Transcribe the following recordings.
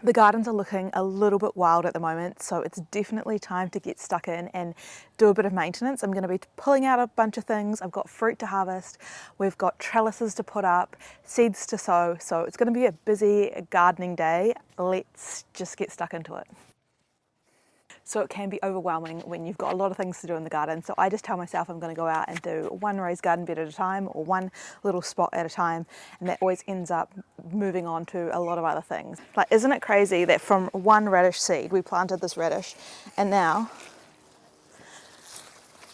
The gardens are looking a little bit wild at the moment, so it's definitely time to get stuck in and do a bit of maintenance. I'm going to be pulling out a bunch of things. I've got fruit to harvest, we've got trellises to put up, seeds to sow, so it's going to be a busy gardening day. Let's just get stuck into it. So it can be overwhelming when you've got a lot of things to do in the garden. So I just tell myself I'm going to go out and do one raised garden bed at a time or one little spot at a time, and that always ends up moving on to a lot of other things. Like, isn't it crazy that from one radish seed we planted this radish, and now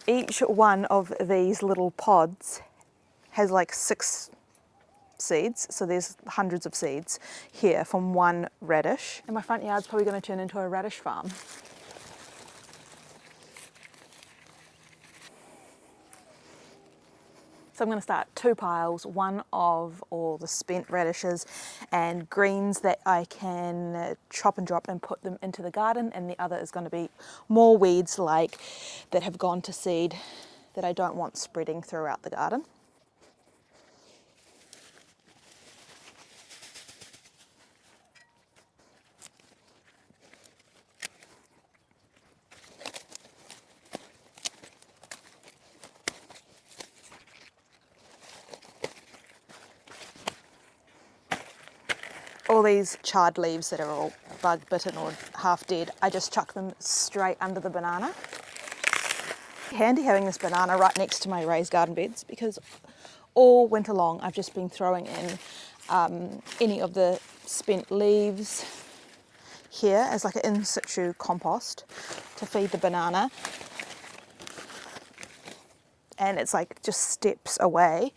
each one of these little pods has like 6 seeds, so there's hundreds of seeds here from one radish, and my front yard's probably going to turn into a radish farm. So I'm going to start 2 piles, one of all the spent radishes and greens that I can chop and drop and put them into the garden, and the other is going to be more weeds like that have gone to seed that I don't want spreading throughout the garden. All these charred leaves that are all bug bitten or half dead, I just chuck them straight under the banana. Handy having this banana right next to my raised garden beds, because all winter long I've just been throwing in any of the spent leaves here as like an in situ compost to feed the banana. And it's like just steps away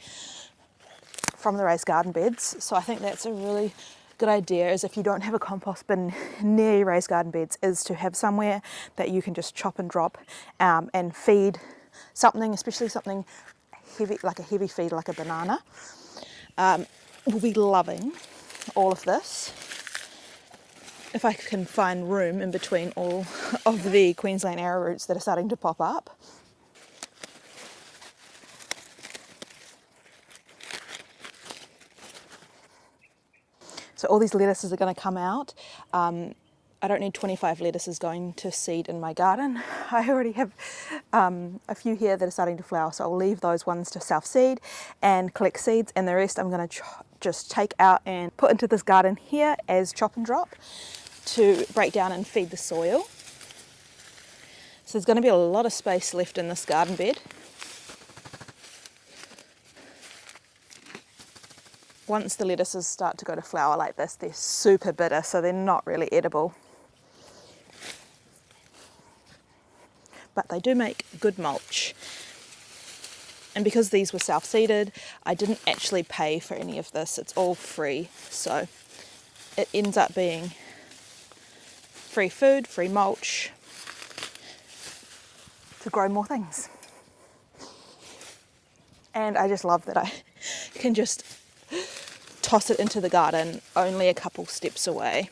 from the raised garden beds. So I think that's a really good idea, is if you don't have a compost bin near your raised garden beds, is to have somewhere that you can just chop and drop and feed something, especially something heavy, like a heavy feed like a banana. We'll be loving all of this if I can find room in between all of the Queensland arrowroots that are starting to pop up. So all these lettuces are going to come out. I don't need 25 lettuces going to seed in my garden. I already have a few here that are starting to flower, so I'll leave those ones to self-seed and collect seeds, and the rest I'm going to just take out and put into this garden here as chop and drop to break down and feed the soil. So there's going to be a lot of space left in this garden bed. Once the lettuces start to go to flower like this, they're super bitter, so they're not really edible. But they do make good mulch. And because these were self-seeded, I didn't actually pay for any of this. It's all free. So it ends up being free food, free mulch to grow more things. And I just love that I can just toss it into the garden only a couple steps away.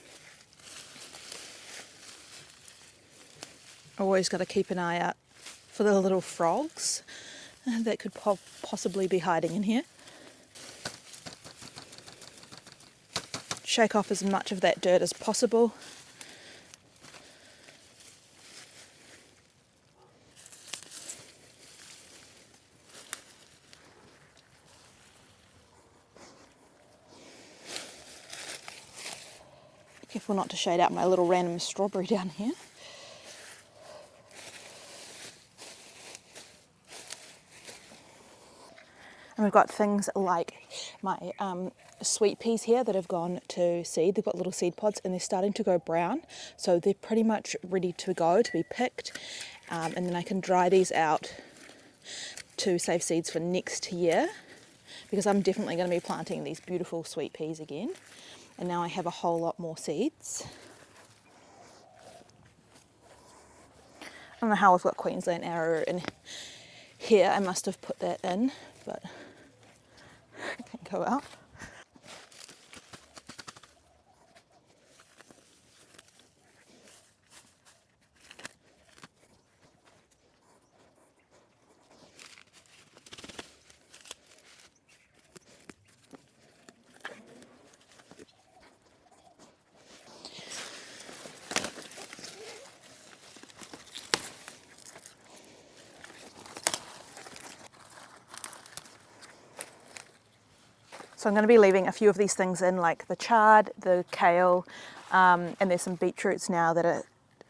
Always got to keep an eye out for the little frogs that could possibly be hiding in here. Shake off as much of that dirt as possible. Careful not to shade out my little random strawberry down here. And we've got things like my sweet peas here that have gone to seed. They've got little seed pods and they're starting to go brown. So they're pretty much ready to go, to be picked. And then I can dry these out to save seeds for next year, because I'm definitely going to be planting these beautiful sweet peas again. And now I have a whole lot more seeds. I don't know how I've got Queensland arrow in here. I must have put that in, but I can go out. So I'm going to be leaving a few of these things in, like the chard, the kale, and there's some beetroots now that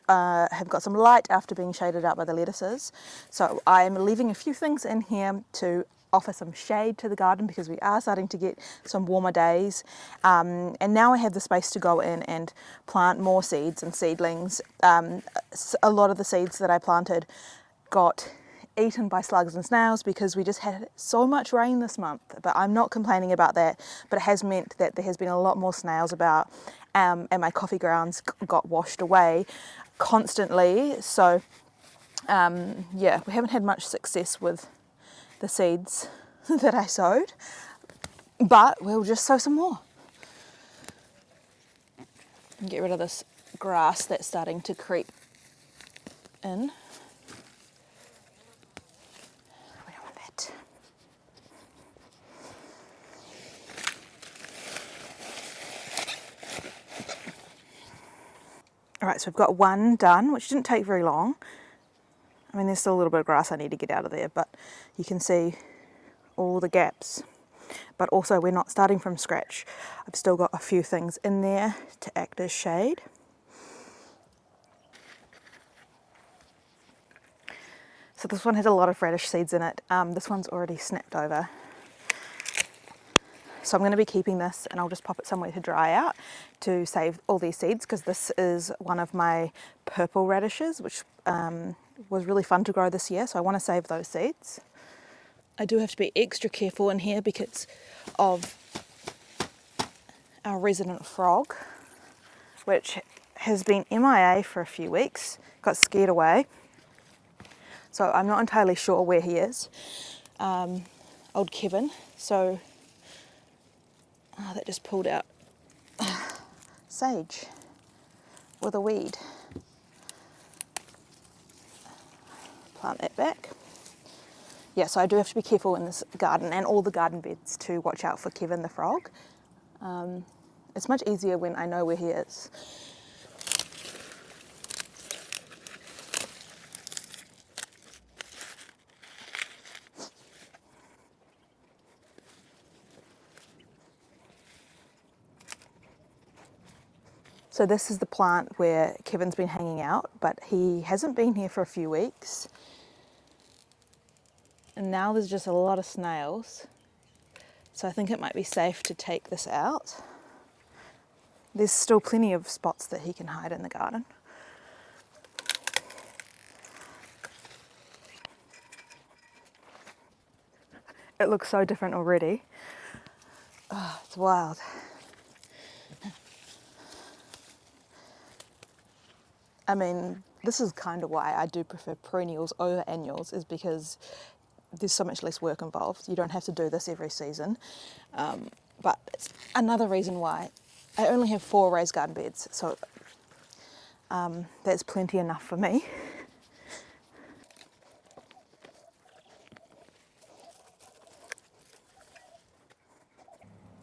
have got some light after being shaded out by the lettuces. So I'm leaving a few things in here to offer some shade to the garden because we are starting to get some warmer days. And now I have the space to go in and plant more seeds and seedlings. A lot of the seeds that I planted got eaten by slugs and snails because we just had so much rain this month, but I'm not complaining about that. But it has meant that there has been a lot more snails about, and my coffee grounds got washed away constantly. So yeah, we haven't had much success with the seeds that I sowed, but we'll just sow some more and get rid of this grass that's starting to creep in. Alright, so we've got one done, which didn't take very long. I mean, there's still a little bit of grass I need to get out of there, but you can see all the gaps. But also, we're not starting from scratch. I've still got a few things in there to act as shade. So this one had a lot of radish seeds in it. This one's already snapped over. So I'm going to be keeping this, and I'll just pop it somewhere to dry out to save all these seeds, because this is one of my purple radishes, which was really fun to grow this year, so I want to save those seeds. I do have to be extra careful in here because of our resident frog, which has been MIA for a few weeks, got scared away. So I'm not entirely sure where he is. Old Kevin. So that just pulled out sage with a weed. Plant that back. Yeah, so I do have to be careful in this garden and all the garden beds to watch out for Kevin the frog. It's much easier when I know where he is. So this is the plant where Kevin's been hanging out, but he hasn't been here for a few weeks. And now there's just a lot of snails. So I think it might be safe to take this out. There's still plenty of spots that he can hide in the garden. It looks so different already. Oh, it's wild. I mean, this is kind of why I do prefer perennials over annuals, is because there's so much less work involved. You don't have to do this every season. But it's another reason why I only have 4 raised garden beds, so that's plenty enough for me.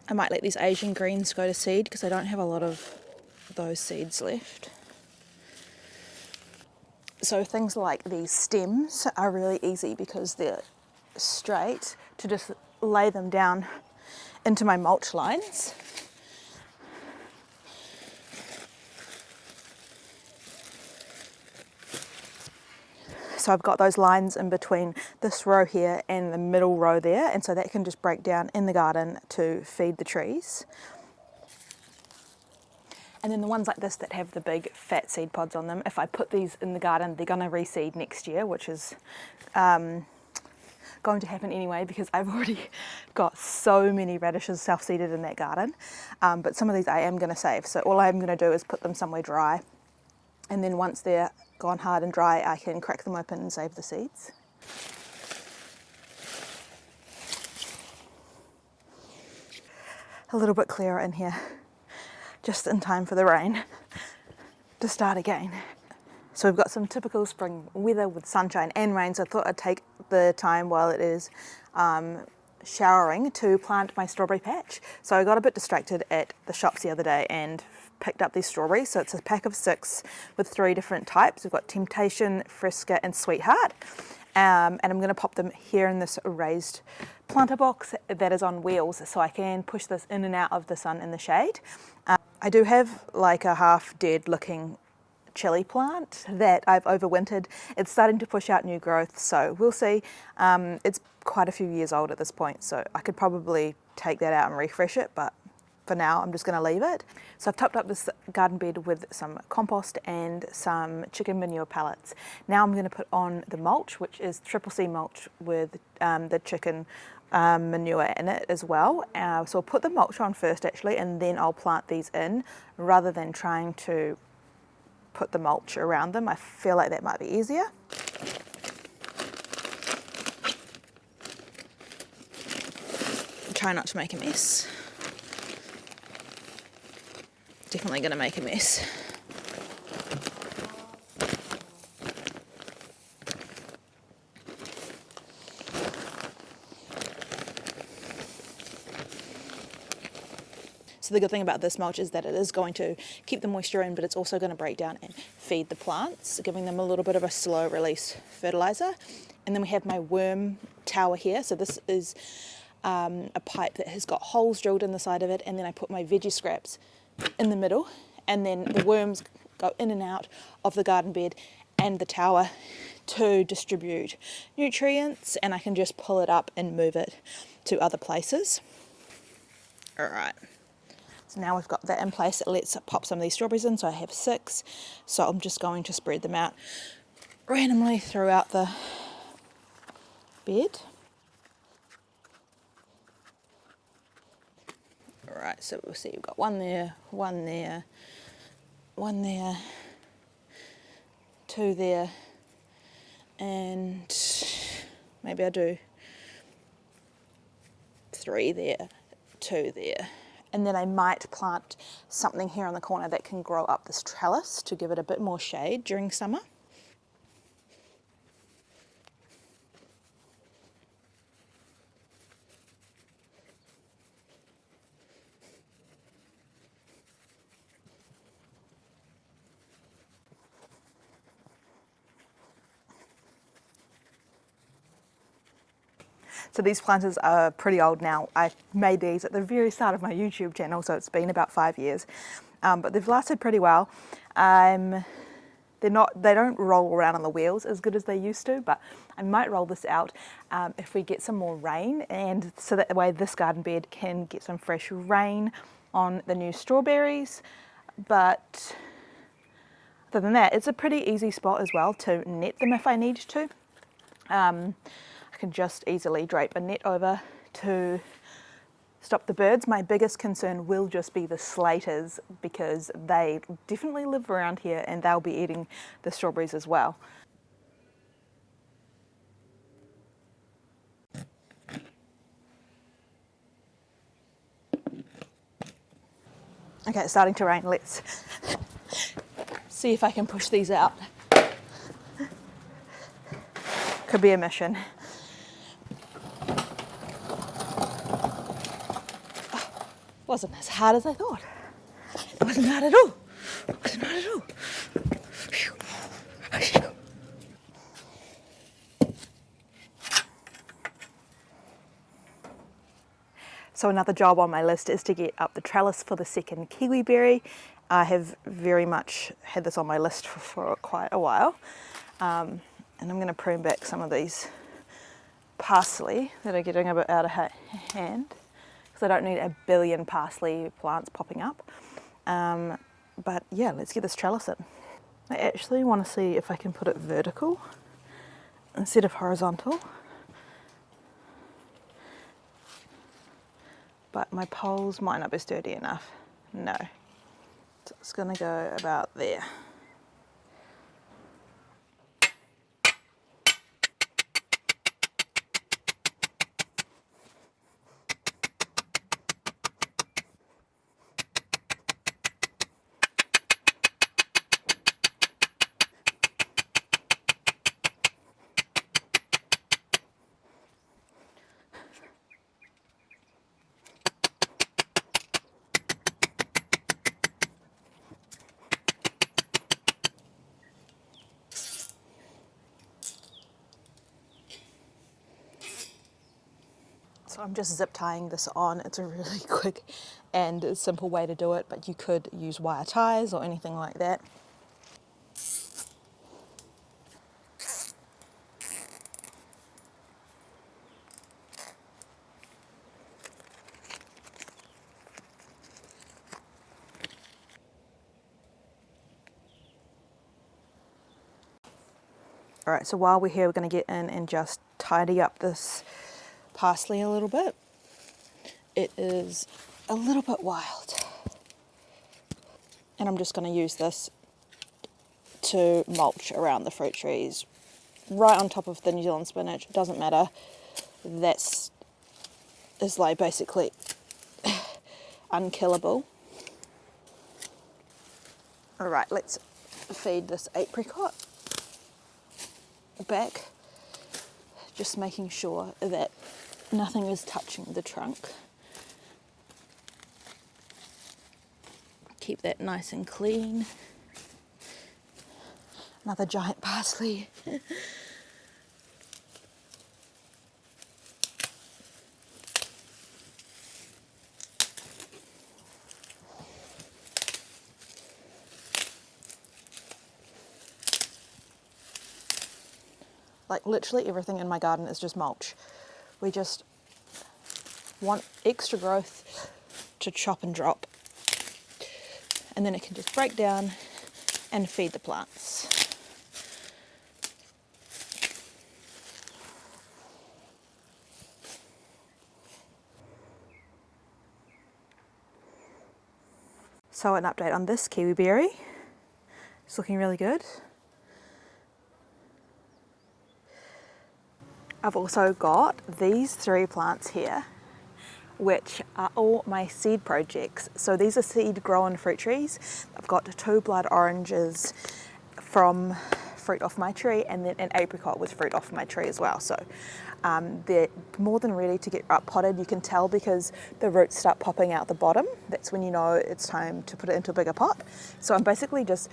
I might let these Asian greens go to seed because I don't have a lot of those seeds left. So things like these stems are really easy because they're straight, to just lay them down into my mulch lines. So I've got those lines in between this row here and the middle row there, and so that can just break down in the garden to feed the trees. And then the ones like this that have the big fat seed pods on them, if I put these in the garden, they're going to reseed next year, which is going to happen anyway because I've already got so many radishes self-seeded in that garden. But some of these I am going to save. So all I'm going to do is put them somewhere dry. And then once they're gone hard and dry, I can crack them open and save the seeds. A little bit clearer in here, just in time for the rain to start again. So we've got some typical spring weather with sunshine and rain, so I thought I'd take the time while it is showering to plant my strawberry patch. So I got a bit distracted at the shops the other day and picked up these strawberries. So it's a pack of 6 with 3 different types. We've got Temptation, Fresca and Sweetheart. and I'm going to pop them here in this raised planter box that is on wheels, so I can push this in and out of the sun and the shade. I do have like a half dead looking chili plant that I've overwintered. It's starting to push out new growth, so we'll see. It's quite a few years old at this point, so I could probably take that out and refresh it, but for now I'm just going to leave it. So I've topped up this garden bed with some compost and some chicken manure pellets. Now I'm going to put on the mulch, which is triple C mulch with the chicken manure in it as well. So I'll put the mulch on first actually, and then I'll plant these in rather than trying to put the mulch around them. I feel like that might be easier. Try not to make a mess. Definitely going to make a mess. So the good thing about this mulch is that it is going to keep the moisture in, but it's also going to break down and feed the plants, giving them a little bit of a slow release fertilizer. And then we have my worm tower here. So this is a pipe that has got holes drilled in the side of it, and then I put my veggie scraps in the middle, and then the worms go in and out of the garden bed and the tower to distribute nutrients, and I can just pull it up and move it to other places. All right. So now we've got that in place. Let's pop some of these strawberries in. So I have 6. So I'm just going to spread them out randomly throughout the bed. All right, so we'll see, we've got 1 there, 1 there, 1 there, 2 there, and maybe I do 3 there, 2 there. And then I might plant something here on the corner that can grow up this trellis to give it a bit more shade during summer. So these planters are pretty old now. I made these at the very start of my YouTube channel, so it's been about 5 years. But they've lasted pretty well. They don't roll around on the wheels as good as they used to, but I might roll this out if we get some more rain, and so that way this garden bed can get some fresh rain on the new strawberries. But other than that, it's a pretty easy spot as well to net them if I need to. I can just easily drape a net over to stop the birds. My biggest concern will just be the slaters, because they definitely live around here and they'll be eating the strawberries as well. Okay, it's starting to rain. Let's see if I can push these out. Could be a mission. Wasn't as hard as I thought. It wasn't hard at all. It wasn't hard at all. So another job on my list is to get up the trellis for the second kiwi berry. I have very much had this on my list for quite a while. And I'm going to prune back some of these parsley that are getting a bit out of hand. I don't need a billion parsley plants popping up. But yeah, let's get this trellis in. I actually want to see if I can put it vertical instead of horizontal. But my poles might not be sturdy enough. No. So it's going to go about there. So I'm just zip tying this on. It's a really quick and simple way to do it, but you could use wire ties or anything like that. All right, so while we're here, we're going to get in and just tidy up this parsley a little bit. It is a little bit wild. And I'm just going to use this to mulch around the fruit trees, right on top of the New Zealand spinach. It doesn't matter. That's is like basically unkillable. All right, let's feed this apricot back, just making sure that nothing is touching the trunk. Keep that nice and clean. Another giant parsley. Like literally everything in my garden is just mulch. We just want extra growth to chop and drop. And then it can just break down and feed the plants. So an update on this kiwi berry. It's looking really good. I've also got these 3 plants here, which are all my seed projects. So these are seed grown fruit trees. I've got 2 blood oranges from fruit off my tree, and then an apricot with fruit off my tree as well. So they're more than ready to get up potted. You can tell because the roots start popping out the bottom. That's when you know it's time to put it into a bigger pot. So I'm basically just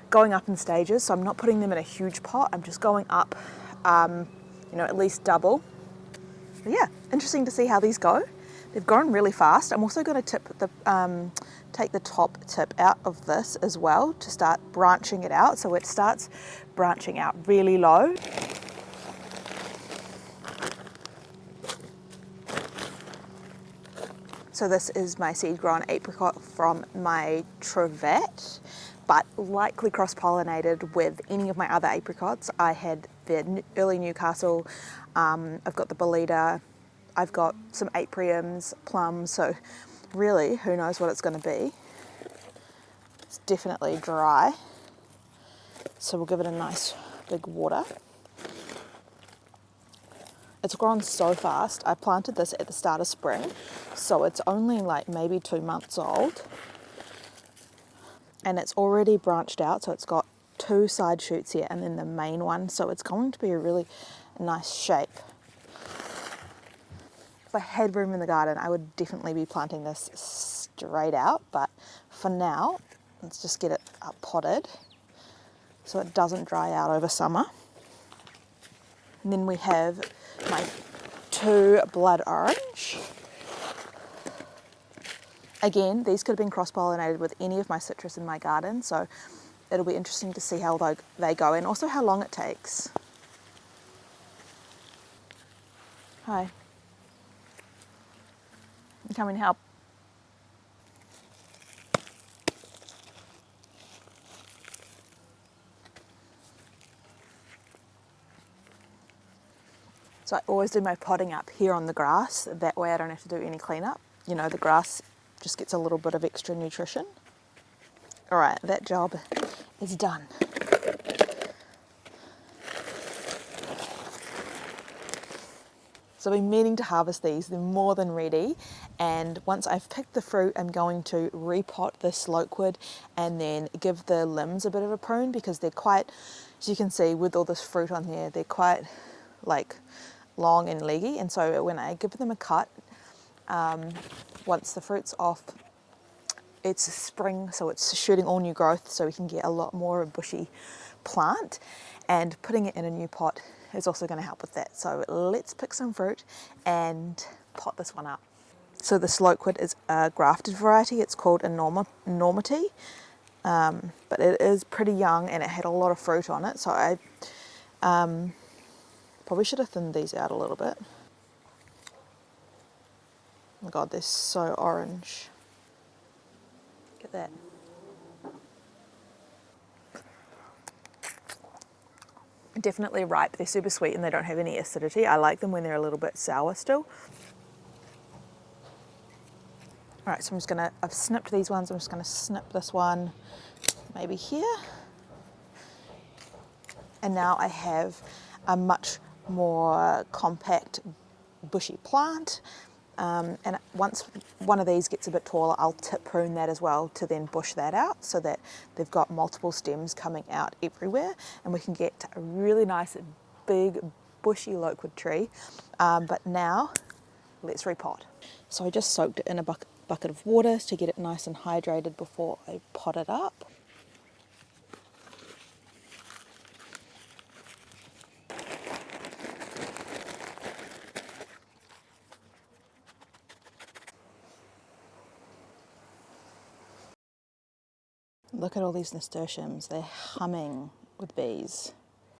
going up in stages. So I'm not putting them in a huge pot. I'm just going up, at least double. But yeah, interesting to see how these go. They've grown really fast. I'm also going to take the top tip out of this as well to start branching it out. So it starts branching out really low. So this is my seed grown apricot from my Trevat, but likely cross-pollinated with any of my other apricots. I had the early Newcastle, I've got the Bolita, I've got some apriums, plums, so really who knows what it's going to be. It's definitely dry, so we'll give it a nice big water. It's grown so fast. I planted this at the start of spring, so it's only like maybe 2 months old. And it's already branched out, so it's got 2 side shoots here and then the main one, so it's going to be a really nice shape. If I had room in the garden, I would definitely be planting this straight out, but for now, let's just get it up potted so it doesn't dry out over summer. And then we have my 2 blood orange. Again, these could have been cross-pollinated with any of my citrus in my garden, so it'll be interesting to see how they go and also how long it takes. Hi. You come and help. So I always do my potting up here on the grass. That way I don't have to do any cleanup. You know, the grass just gets a little bit of extra nutrition. All right, that job is done. So I've been meaning to harvest these. They're more than ready. And once I've picked the fruit, I'm going to repot this loquat and then give the limbs a bit of a prune because they're quite, as you can see with all this fruit on here, they're quite like long and leggy. And so when I give them a cut, once the fruit's off, it's spring, so it's shooting all new growth, so we can get a lot more of a bushy plant. And putting it in a new pot is also going to help with that. So let's pick some fruit and pot this one up. So this loquat is a grafted variety. It's called Enormity, but it is pretty young and it had a lot of fruit on it. So I probably should have thinned these out a little bit. Oh my God, they're so orange. Look at that. Definitely ripe. They're super sweet and they don't have any acidity. I like them when they're a little bit sour still. All right, so I've snipped these ones. I'm just gonna snip this one maybe here. And now I have a much more compact bushy plant. And once one of these gets a bit taller, I'll tip prune that as well to then bush that out so that they've got multiple stems coming out everywhere and we can get a really nice big bushy loquat tree. But now let's repot. So I just soaked it in a bucket of water to get it nice and hydrated before I pot it up. Look at all these nasturtiums, they're humming with bees.